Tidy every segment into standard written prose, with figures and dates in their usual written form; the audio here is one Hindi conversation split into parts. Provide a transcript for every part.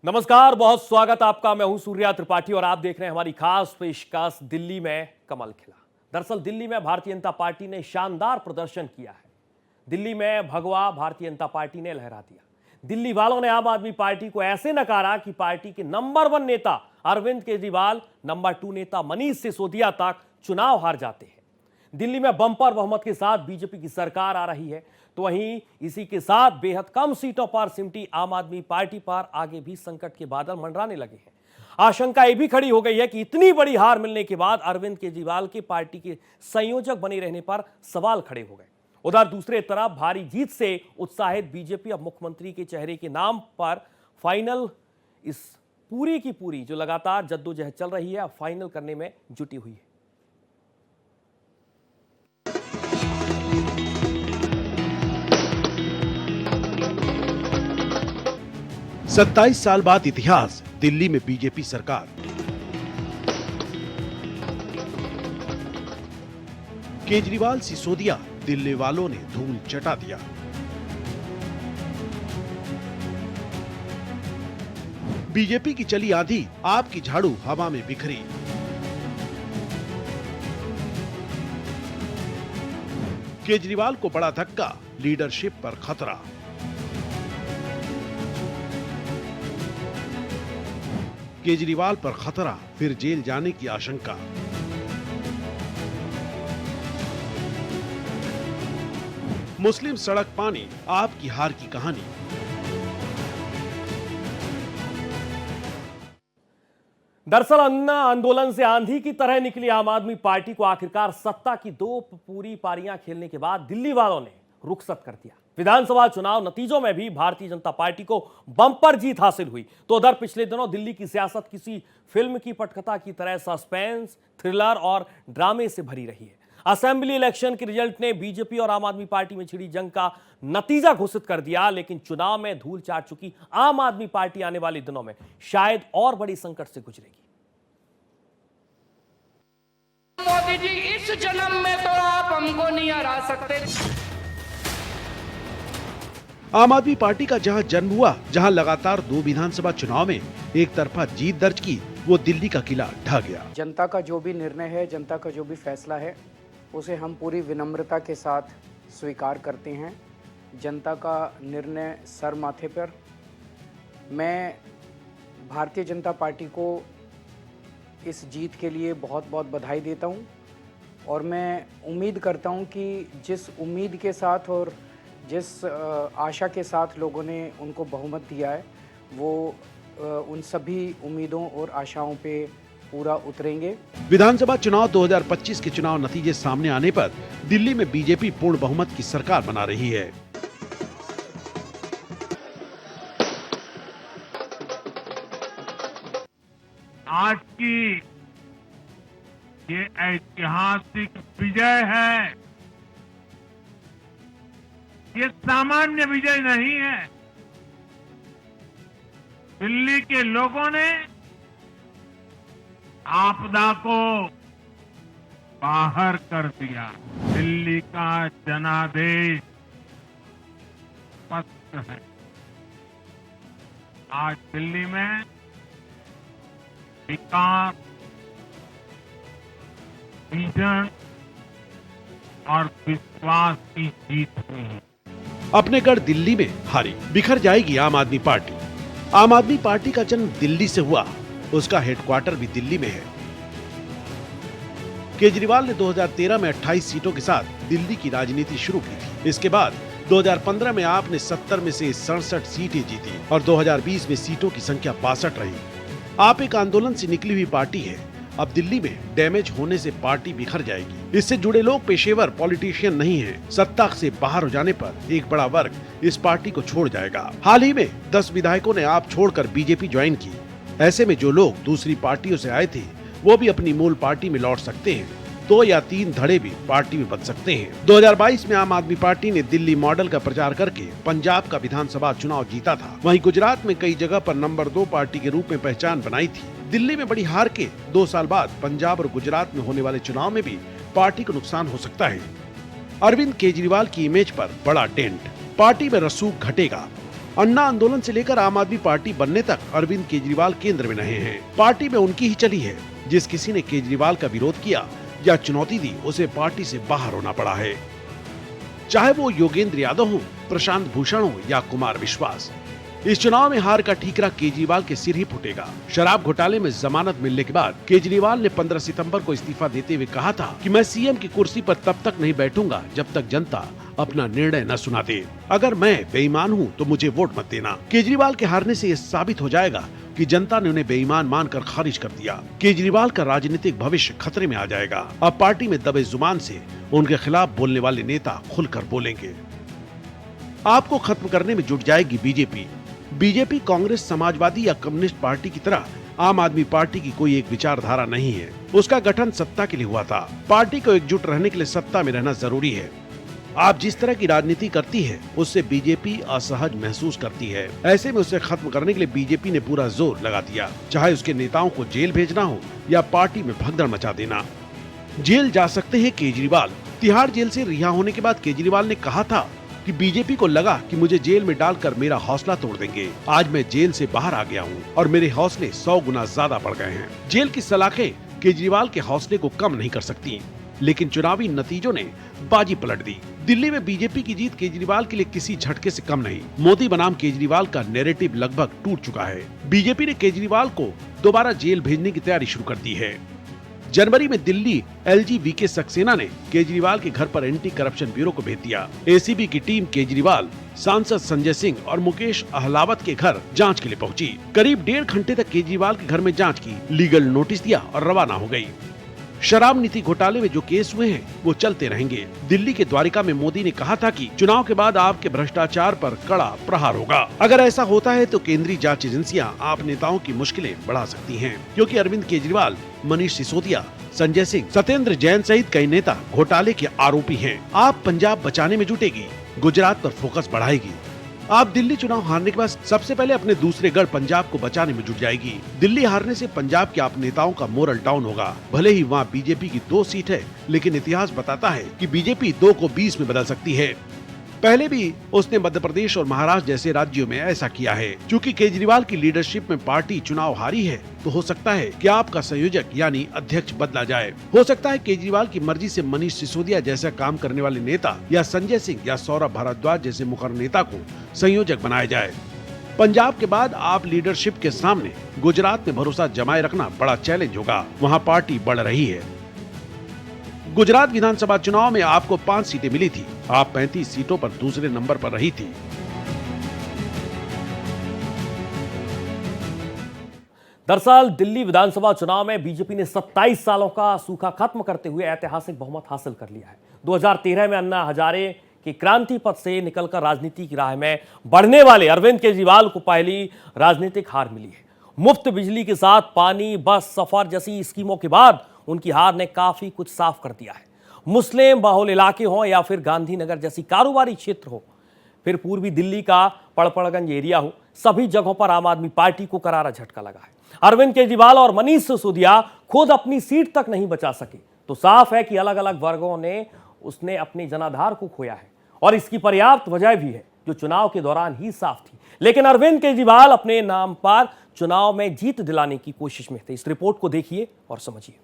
नमस्कार, बहुत स्वागत आपका। मैं हूं सूर्या त्रिपाठी और आप देख रहे हैं हमारी खास पेशकश दिल्ली में कमल खिला। दरअसल दिल्ली में भारतीय जनता पार्टी ने शानदार प्रदर्शन किया है। दिल्ली में भगवा भारतीय जनता पार्टी ने लहरा दिया। दिल्ली वालों ने आम आदमी पार्टी को ऐसे नकारा कि पार्टी के नंबर 1 नेता अरविंद केजरीवाल, नंबर 2 नेता मनीष सिसोदिया तक चुनाव हार जाते हैं। दिल्ली में बंपर बहुमत के साथ बीजेपी की सरकार आ रही है, तो वहीं इसी के साथ बेहद कम सीटों पर सिमटी आम आदमी पार्टी पर आगे भी संकट के बादल मंडराने लगे हैं। आशंका यह भी खड़ी हो गई है कि इतनी बड़ी हार मिलने के बाद अरविंद केजरीवाल के पार्टी के संयोजक बने रहने पर सवाल खड़े हो गए। उधर दूसरे तरफ भारी जीत से उत्साहित बीजेपी अब मुख्यमंत्री के चेहरे के नाम पर फाइनल, इस पूरी की पूरी जो लगातार जद्दोजहद चल रही है, फाइनल करने में जुटी हुई है। 27 साल बाद इतिहास, दिल्ली में बीजेपी सरकार। केजरीवाल सिसोदिया, दिल्ली वालों ने धूल चटा दिया। बीजेपी की चली आंधी, आपकी झाड़ू हवा में बिखरी। केजरीवाल को बड़ा धक्का, लीडरशिप पर खतरा। केजरीवाल पर खतरा, फिर जेल जाने की आशंका। मुस्लिम सड़क पानी, आपकी हार की कहानी। दरअसल अन्ना आंदोलन से आंधी की तरह निकली आम आदमी पार्टी को आखिरकार सत्ता की 2 पूरी पारियां खेलने के बाद दिल्ली वालों ने रुखसत कर दिया। विधानसभा चुनाव नतीजों में भी भारतीय जनता पार्टी को बम्पर जीत हासिल हुई। तो उधर पिछले दिनों दिल्ली की सियासत किसी फिल्म की पटकथा की तरह सस्पेंस, थ्रिलर और ड्रामे से भरी रही है। असेंबली इलेक्शन के रिजल्ट ने बीजेपी और आम आदमी पार्टी में छिड़ी जंग का नतीजा घोषित कर दिया, लेकिन चुनाव में धूल चाट चुकी आम आदमी पार्टी आने वाले दिनों में शायद और बड़ी संकट से गुजरेगी। मोदी जी, इस जन्म में तो आप हमको नहीं हरा सकते। आम आदमी पार्टी का जहां जन्म हुआ, जहां लगातार 2 विधानसभा चुनाव में एक तरफा जीत दर्ज की, वो दिल्ली का किला ढह गया। जनता का जो भी निर्णय है, जनता का जो भी फैसला है, उसे हम पूरी विनम्रता के साथ स्वीकार करते हैं। जनता का निर्णय सर माथे पर। मैं भारतीय जनता पार्टी को इस जीत के लिए बहुत बहुत बधाई देता हूं और मैं उम्मीद करता हूं कि जिस उम्मीद के साथ और जिस आशा के साथ लोगों ने उनको बहुमत दिया है, वो उन सभी उम्मीदों और आशाओं पे पूरा उतरेंगे। विधानसभा चुनाव 2025 के चुनाव नतीजे सामने आने पर दिल्ली में बीजेपी पूर्ण बहुमत की सरकार बना रही है। आज की ये ऐतिहासिक विजय है, ये सामान्य विजय नहीं है। दिल्ली के लोगों ने आपदा को बाहर कर दिया। दिल्ली का जनादेश स्पष्ट है। आज दिल्ली में विकास, विजन और विश्वास की जीत हुई है। अपने गढ़ दिल्ली में हारी, बिखर जाएगी आम आदमी पार्टी। आम आदमी पार्टी का जन्म दिल्ली से हुआ, उसका हेडक्वार्टर भी दिल्ली में है। केजरीवाल ने 2013 में 28 सीटों के साथ दिल्ली की राजनीति शुरू की थी। इसके बाद 2015 में आपने 70 में से 67 सीटें जीती और 2020 में सीटों की संख्या 62 रही। आप एक आंदोलन से निकली हुई पार्टी है। अब दिल्ली में डैमेज होने से पार्टी बिखर जाएगी। इससे जुड़े लोग पेशेवर पॉलिटिशियन नहीं हैं। सत्ता से बाहर हो जाने पर एक बड़ा वर्ग इस पार्टी को छोड़ जाएगा। हाल ही में 10 विधायकों ने आप छोड़कर बीजेपी ज्वाइन की। ऐसे में जो लोग दूसरी पार्टियों से आए थे, वो भी अपनी मूल पार्टी में लौट सकते हैं। 2 या 3 धड़े भी पार्टी में बन सकते हैं। 2022 में आम आदमी पार्टी ने दिल्ली मॉडल का प्रचार करके पंजाब का विधानसभा चुनाव जीता था। वहीं गुजरात में कई जगह पर नंबर 2 पार्टी के रूप में पहचान बनाई थी। दिल्ली में बड़ी हार के 2 साल बाद पंजाब और गुजरात में होने वाले चुनाव में भी पार्टी को नुकसान हो सकता है। अरविंद केजरीवाल की इमेज पर बड़ा डेंट, पार्टी में रसूख घटेगा। अन्ना आंदोलन से लेकर आम आदमी पार्टी बनने तक अरविंद केजरीवाल केंद्र में रहे हैं। पार्टी में उनकी ही चली है। जिस किसी ने केजरीवाल का विरोध किया या चुनौती दी, उसे पार्टी से बाहर होना पड़ा है। चाहे वो योगेंद्र यादव हो, प्रशांत भूषण हो या कुमार विश्वास। इस चुनाव में हार का ठीकरा केजरीवाल के सिर ही फूटेगा। शराब घोटाले में जमानत मिलने के बाद केजरीवाल ने 15 सितंबर को इस्तीफा देते हुए कहा था कि मैं सीएम की कुर्सी पर तब तक नहीं बैठूंगा जब तक जनता अपना निर्णय न सुना दे। अगर मैं बेईमान हूं तो मुझे वोट मत देना। केजरीवाल के हारने से ये साबित हो जाएगा कि जनता ने उन्हें बेईमान मानकर खारिज कर दिया। केजरीवाल का राजनीतिक भविष्य खतरे में आ जाएगा। अब पार्टी में दबे जुबान से उनके खिलाफ बोलने वाले नेता खुलकर बोलेंगे। आपको खत्म करने में जुट जाएगी बीजेपी। बीजेपी कांग्रेस, समाजवादी या कम्युनिस्ट पार्टी की तरह आम आदमी पार्टी की कोई एक विचारधारा नहीं है। उसका गठन सत्ता के लिए हुआ था। पार्टी को एकजुट रहने के लिए सत्ता में रहना जरूरी है। आप जिस तरह की राजनीति करती है उससे बीजेपी असहज महसूस करती है। ऐसे में उसे खत्म करने के लिए बीजेपी ने पूरा जोर लगा दिया, चाहे उसके नेताओं को जेल भेजना हो या पार्टी में भगदड़ मचा देना। जेल जा सकते हैं केजरीवाल। तिहाड़ जेल से रिहा होने के बाद केजरीवाल ने कहा था कि बीजेपी को लगा कि मुझे जेल में डालकर मेरा हौसला तोड़ देंगे। आज मैं जेल से बाहर आ गया हूँ और मेरे हौसले 100 गुना ज्यादा बढ़ गए हैं। जेल की सलाखें केजरीवाल के हौसले को कम नहीं कर सकती, लेकिन चुनावी नतीजों ने बाजी पलट दी। दिल्ली में बीजेपी की जीत केजरीवाल के लिए किसी झटके से कम नहीं। मोदी बनाम केजरीवाल का नैरेटिव लगभग टूट चुका है। बीजेपी ने केजरीवाल को दोबारा जेल भेजने की तैयारी शुरू कर दी है। जनवरी में दिल्ली एलजी वीके सक्सेना ने केजरीवाल के घर पर एंटी करप्शन ब्यूरो को भेज दिया। एसीबी की टीम केजरीवाल, सांसद संजय सिंह और मुकेश अहलावत के घर जांच के लिए पहुंची। करीब 1.5 घंटे तक केजरीवाल के घर में जांच की, लीगल नोटिस दिया और रवाना हो गई। शराब नीति घोटाले में जो केस हुए हैं वो चलते रहेंगे। दिल्ली के द्वारिका में मोदी ने कहा था कि चुनाव के बाद आपके भ्रष्टाचार पर कड़ा प्रहार होगा। अगर ऐसा होता है तो केंद्रीय जांच एजेंसियां आप नेताओं की मुश्किलें बढ़ा सकती हैं, क्योंकि अरविंद केजरीवाल, मनीष सिसोदिया, संजय सिंह, सत्येंद्र जैन सहित कई नेता घोटाले के आरोपी हैं। आप पंजाब बचाने में जुटेगी, गुजरात पर फोकस बढ़ाएगी। आप दिल्ली चुनाव हारने के बाद सबसे पहले अपने दूसरे गढ़ पंजाब को बचाने में जुट जाएगी। दिल्ली हारने से पंजाब के आप नेताओं का मोरल डाउन होगा। भले ही वहाँ बीजेपी की 2 सीट है, लेकिन इतिहास बताता है कि बीजेपी 2 को 20 में बदल सकती है। पहले भी उसने मध्य प्रदेश और महाराष्ट्र जैसे राज्यों में ऐसा किया है। क्योंकि केजरीवाल की लीडरशिप में पार्टी चुनाव हारी है, तो हो सकता है कि आपका संयोजक यानी अध्यक्ष बदला जाए। हो सकता है केजरीवाल की मर्जी से मनीष सिसोदिया जैसा काम करने वाले नेता या संजय सिंह या सौरभ भारद्वाज जैसे मुखर नेता को संयोजक बनाया जाए। पंजाब के बाद आप लीडरशिप के सामने गुजरात में भरोसा जमाए रखना बड़ा चैलेंज होगा। वहाँ पार्टी बढ़ रही है। गुजरात विधानसभा चुनाव में आपको 5 सीटें मिली थी। आप 35 सीटों पर दूसरे नंबर पर रही थी। दरअसल दिल्ली विधानसभा चुनाव में बीजेपी ने 27 सालों का सूखा खत्म करते हुए ऐतिहासिक बहुमत हासिल कर लिया है। 2013 में अन्ना हजारे के क्रांति पथ से निकलकर राजनीति की राह में बढ़ने वाले अरविंद केजरीवाल को पहली राजनीतिक हार मिली है। मुफ्त बिजली के साथ पानी, बस सफर जैसी स्कीमों के बाद उनकी हार ने काफी कुछ साफ कर दिया है। मुस्लिम बहुल इलाके हों या फिर गांधीनगर जैसी कारोबारी क्षेत्र हो, फिर पूर्वी दिल्ली का पड़पड़गंज एरिया हो, सभी जगहों पर आम आदमी पार्टी को करारा झटका लगा है। अरविंद केजरीवाल और मनीष सिसोदिया खुद अपनी सीट तक नहीं बचा सके, तो साफ है कि अलग अलग वर्गों ने उसने अपने जनाधार को खोया है। और इसकी पर्याप्त वजह भी है जो चुनाव के दौरान ही साफ थी। लेकिन अरविंद केजरीवाल अपने नाम पर चुनाव में जीत दिलाने की कोशिश में थे। इस रिपोर्ट को देखिए और समझिए।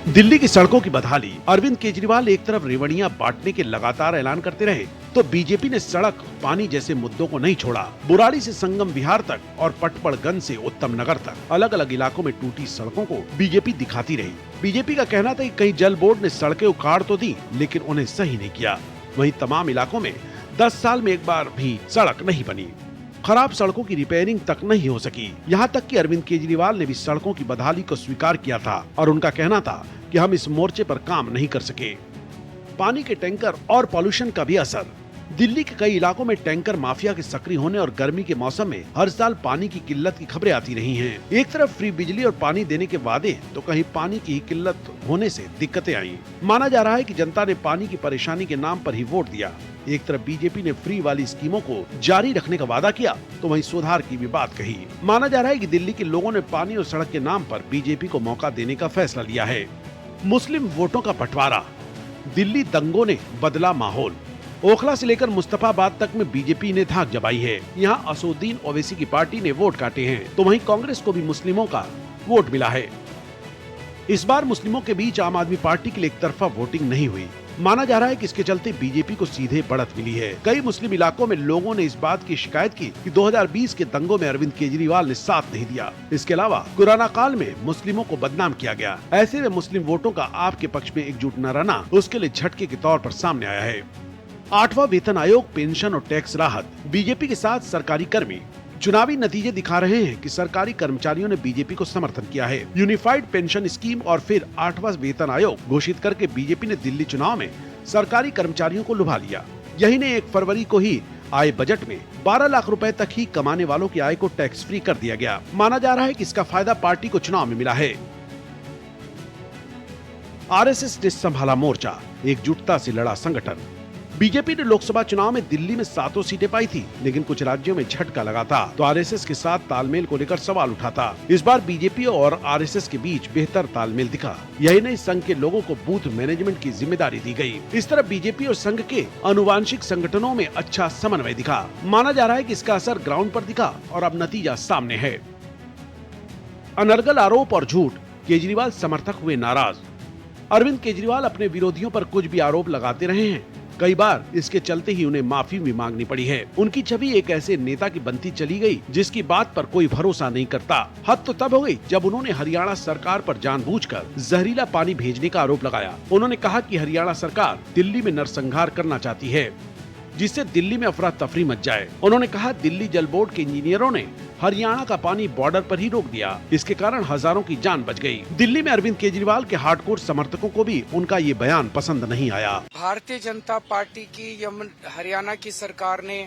दिल्ली की सड़कों की बदहाली। अरविंद केजरीवाल एक तरफ रेवड़ियां बांटने के लगातार ऐलान करते रहे, तो बीजेपी ने सड़क, पानी जैसे मुद्दों को नहीं छोड़ा। बुराड़ी से संगम विहार तक और पटपड़गंज से उत्तम नगर तक अलग अलग इलाकों में टूटी सड़कों को बीजेपी दिखाती रही। बीजेपी का कहना था कि कहीं जल बोर्ड ने सड़कें उखाड़ तो दी, लेकिन उन्हें सही नहीं किया। वहीं तमाम इलाकों में 10 साल में एक बार भी सड़क नहीं बनी। खराब सड़कों की रिपेयरिंग तक नहीं हो सकी। यहाँ तक कि अरविंद केजरीवाल ने भी सड़कों की बदहाली को स्वीकार किया था और उनका कहना था कि हम इस मोर्चे पर काम नहीं कर सके। पानी के टैंकर और पॉल्यूशन का भी असर। दिल्ली के कई इलाकों में टैंकर माफिया के सक्रिय होने और गर्मी के मौसम में हर साल पानी की किल्लत की खबरें आती रही हैं। एक तरफ फ्री बिजली और पानी देने के वादे, तो कहीं पानी की किल्लत होने से दिक्कतें आई। माना जा रहा है कि जनता ने पानी की परेशानी के नाम पर ही वोट दिया। एक तरफ बीजेपी ने फ्री वाली स्कीमों को जारी रखने का वादा किया, तो वहीं सुधार की भी बात कही। माना जा रहा है कि दिल्ली के लोगों ने पानी और सड़क के नाम पर बीजेपी को मौका देने का फैसला लिया है। मुस्लिम वोटों का बंटवारा। दिल्ली दंगों ने बदला माहौल। ओखला से लेकर मुस्तफाबाद तक में बीजेपी ने धाक जमाई है। यहाँ असदुद्दीन ओवैसी की पार्टी ने वोट काटे हैं, तो वहीं कांग्रेस को भी मुस्लिमों का वोट मिला है। इस बार मुस्लिमों के बीच आम आदमी पार्टी के लिए एक तरफा वोटिंग नहीं हुई। माना जा रहा है कि इसके चलते बीजेपी को सीधे बढ़त मिली है। कई मुस्लिम इलाकों में लोगों ने इस बात की शिकायत की कि 2020 के दंगों में अरविंद केजरीवाल ने साथ नहीं दिया। इसके अलावा कोरोना काल में मुस्लिमों को बदनाम किया गया। ऐसे में मुस्लिम वोटों का आपके पक्ष में एकजुट न रहना उसके लिए झटके के तौर पर सामने आया है। 8वां वेतन आयोग, पेंशन और टैक्स राहत। बीजेपी के साथ सरकारी कर्मी। चुनावी नतीजे दिखा रहे हैं कि सरकारी कर्मचारियों ने बीजेपी को समर्थन किया है। यूनिफाइड पेंशन स्कीम और फिर 8वां वेतन आयोग घोषित करके बीजेपी ने दिल्ली चुनाव में सरकारी कर्मचारियों को लुभा लिया। यही ने 1 फरवरी को ही आय बजट में 12 लाख रुपए तक ही कमाने वालों की आय को टैक्स फ्री कर दिया गया। माना जा रहा है कि इसका फायदा पार्टी को चुनाव में मिला है। आरएसएस ने संभाला मोर्चा, एकजुटता से लड़ा संगठन। बीजेपी ने लोकसभा चुनाव में दिल्ली में 7 सीटें पाई थी, लेकिन कुछ राज्यों में झटका लगा था, तो आरएसएस के साथ तालमेल को लेकर सवाल उठा था। इस बार बीजेपी और आरएसएस के बीच बेहतर तालमेल दिखा। यही नहीं, संघ के लोगों को बूथ मैनेजमेंट की जिम्मेदारी दी गई। इस तरह बीजेपी और संघ के अनुवांशिक संगठनों में अच्छा समन्वय दिखा। माना जा रहा है कि इसका असर ग्राउंड पर दिखा और अब नतीजा सामने है। अनर्गल आरोप और झूठ, केजरीवाल समर्थक हुए नाराज। अरविंद केजरीवाल अपने विरोधियों पर कुछ भी आरोप लगाते रहे हैं। कई बार इसके चलते ही उन्हें माफी भी मांगनी पड़ी है। उनकी छवि एक ऐसे नेता की बनती चली गई जिसकी बात पर कोई भरोसा नहीं करता। हद तो तब हो गई जब उन्होंने हरियाणा सरकार पर जानबूझकर जहरीला पानी भेजने का आरोप लगाया। उन्होंने कहा कि हरियाणा सरकार दिल्ली में नरसंहार करना चाहती है, जिससे दिल्ली में अफरा तफरी मच जाए। उन्होंने कहा दिल्ली जल बोर्ड के इंजीनियरों ने हरियाणा का पानी बॉर्डर पर ही रोक दिया, इसके कारण हजारों की जान बच गई। दिल्ली में अरविंद केजरीवाल के हार्डकोर समर्थकों को भी उनका ये बयान पसंद नहीं आया। भारतीय जनता पार्टी की हरियाणा की सरकार ने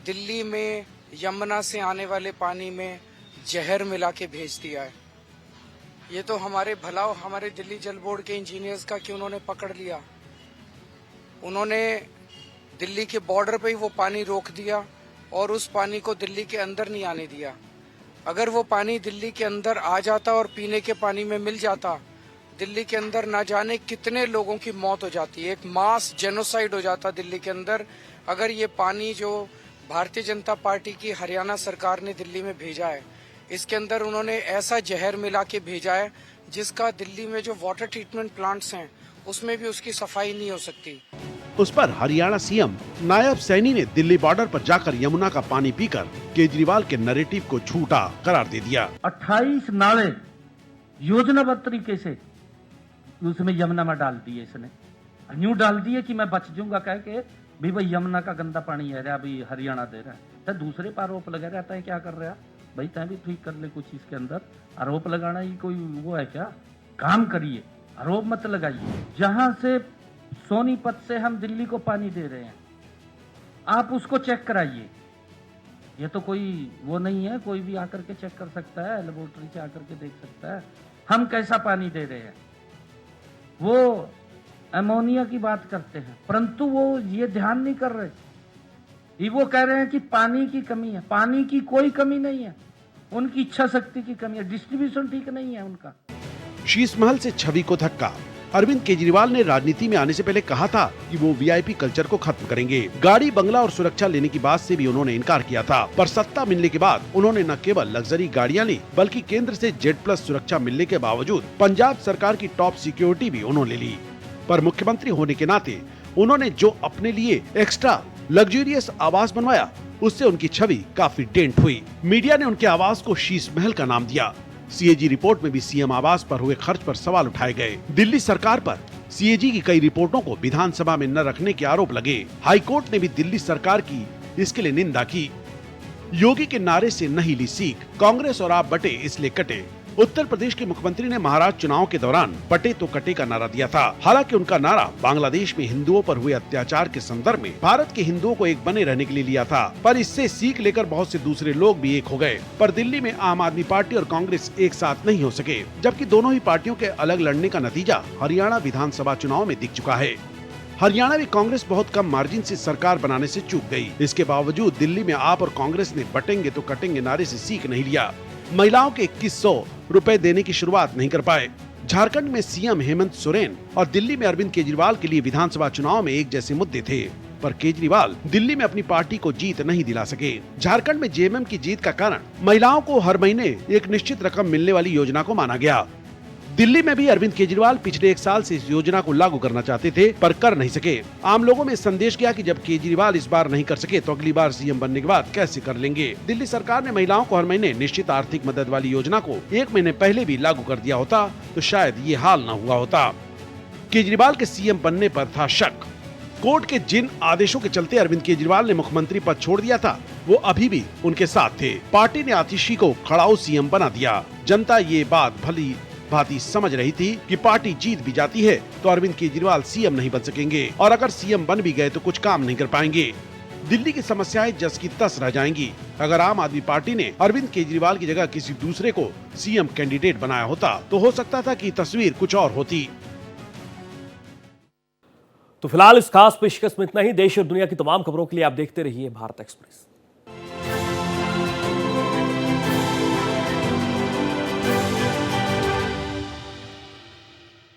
दिल्ली में यमुना से आने वाले पानी में जहर मिला के भेज दिया है। ये तो हमारे भला हमारे दिल्ली जल बोर्ड के इंजीनियर्स का कि उन्होंने पकड़ लिया। उन्होंने दिल्ली के बॉर्डर पे ही वो पानी रोक दिया और उस पानी को दिल्ली के अंदर नहीं आने दिया। अगर वो पानी दिल्ली के अंदर आ जाता और पीने के पानी में मिल जाता, दिल्ली के अंदर ना जाने कितने लोगों की मौत हो जाती। एक मास जेनोसाइड हो जाता दिल्ली के अंदर अगर ये पानी जो भारतीय जनता पार्टी की हरियाणा सरकार ने दिल्ली में भेजा है, इसके अंदर उन्होंने ऐसा जहर मिला के भेजा है जिसका दिल्ली में जो वाटर ट्रीटमेंट प्लांट्स हैं उसमें भी उसकी सफाई नहीं हो सकती। उस पर हरियाणा सीएम नायब सैनी ने दिल्ली बॉर्डर पर जाकर यमुना का पानी पीकर केजरीवाल के नैरेटिव को झूठा करार दे दिया। 28 नाले योजनाबद्ध तरीके से उसमें यमुना में डाल दिए इसने। न्यू डाल दिए कि मैं बच जाऊंगा कह के भी भाई यमुना का गंदा पानी है रहा, अभी हरियाणा दे रहा है। तो दूसरे पर आरोप लगा रहता है क्या कर रहा भाई, तय भी ठीक कर ले कुछ। इसके अंदर आरोप लगाना ही कोई वो है क्या? काम करिए, आरोप मत लगाइए। जहां से सोनीपत से हम दिल्ली को पानी दे रहे हैं, आप उसको चेक कराइए। ये तो कोई वो नहीं है, कोई भी आकर के चेक कर सकता है, लेबोरेटरी से आकर के देख सकता है हम कैसा पानी दे रहे हैं। वो अमोनिया की बात करते हैं, परंतु वो ये ध्यान नहीं कर रहे। वो कह रहे हैं कि पानी की कमी है। पानी की कोई कमी नहीं है, उनकी इच्छा शक्ति की कमी है, डिस्ट्रीब्यूशन ठीक नहीं है उनका। शीश महल से छवि को धक्का। अरविंद केजरीवाल ने राजनीति में आने से पहले कहा था कि वो वीआईपी कल्चर को खत्म करेंगे। गाड़ी, बंगला और सुरक्षा लेने की बात से भी उन्होंने इनकार किया था, पर सत्ता मिलने के बाद उन्होंने न केवल लग्जरी गाड़ियां ली, बल्कि केंद्र से Z+ सुरक्षा मिलने के बावजूद पंजाब सरकार की टॉप सिक्योरिटी भी उन्होंने ली। पर मुख्यमंत्री होने के नाते उन्होंने जो अपने लिए एक्स्ट्रा लग्जरियस आवास बनवाया, उससे उनकी छवि काफी डेंट हुई। मीडिया ने उनके आवास को शीश महल का नाम दिया। सीएजी रिपोर्ट में भी सीएम आवास पर हुए खर्च पर सवाल उठाए गए। दिल्ली सरकार पर सीएजी की कई रिपोर्टों को विधानसभा में न रखने के आरोप लगे। हाईकोर्ट ने भी दिल्ली सरकार की इसके लिए निंदा की। योगी के नारे से नहीं ली सीख, कांग्रेस और आप बटे इसलिए कटे। उत्तर प्रदेश के मुख्यमंत्री ने महाराष्ट्र चुनाव के दौरान पटे तो कटे का नारा दिया था। हालांकि उनका नारा बांग्लादेश में हिंदुओं पर हुए अत्याचार के संदर्भ में भारत के हिंदुओं को एक बने रहने के लिए लिया था, पर इससे सीख लेकर बहुत से दूसरे लोग भी एक हो गए। पर दिल्ली में आम आदमी पार्टी और कांग्रेस एक साथ नहीं हो सके, जबकि दोनों ही पार्टियों के अलग लड़ने का नतीजा हरियाणा विधानसभा चुनाव में दिख चुका है। हरियाणा में कांग्रेस बहुत कम मार्जिन से सरकार बनाने से चूक गई। इसके बावजूद दिल्ली में आप और कांग्रेस ने बटेंगे तो कटेंगे नारे से सीख नहीं लिया। महिलाओं के 2100 रुपए देने की शुरुआत नहीं कर पाए। झारखंड में सीएम हेमंत सोरेन और दिल्ली में अरविंद केजरीवाल के लिए विधानसभा चुनाव में एक जैसे मुद्दे थे। पर केजरीवाल दिल्ली में अपनी पार्टी को जीत नहीं दिला सके। झारखंड में जेएमएम की जीत का कारण महिलाओं को हर महीने एक निश्चित रकम मिलने वाली योजना को माना गया। दिल्ली में भी अरविंद केजरीवाल पिछले 1 साल से इस योजना को लागू करना चाहते थे, पर कर नहीं सके। आम लोगों में संदेश गया कि जब केजरीवाल इस बार नहीं कर सके तो अगली बार सीएम बनने के बाद कैसे कर लेंगे। दिल्ली सरकार ने महिलाओं को हर महीने निश्चित आर्थिक मदद वाली योजना को 1 महीने पहले भी लागू कर दिया होता तो शायद ये हाल न हुआ होता। केजरीवाल के सीएम बनने पर था शक। कोर्ट के जिन आदेशों के चलते अरविंद केजरीवाल ने मुख्यमंत्री पद छोड़ दिया था, वो अभी भी उनके साथ थे। पार्टी ने आतिशी को खड़ाऊ सीएम बना दिया। जनता ये बात भली भांति समझ रही थी कि पार्टी जीत भी जाती है तो अरविंद केजरीवाल सीएम नहीं बन सकेंगे, और अगर सीएम बन भी गए तो कुछ काम नहीं कर पाएंगे। दिल्ली की समस्याएं जस की तस रह जाएंगी। अगर आम आदमी पार्टी ने अरविंद केजरीवाल की जगह किसी दूसरे को सीएम कैंडिडेट बनाया होता तो हो सकता था कि तस्वीर कुछ और होती। तो फिलहाल इस खास पेशकश में इतना ही। देश और दुनिया की तमाम खबरों के लिए आप देखते रहिए भारत एक्सप्रेस।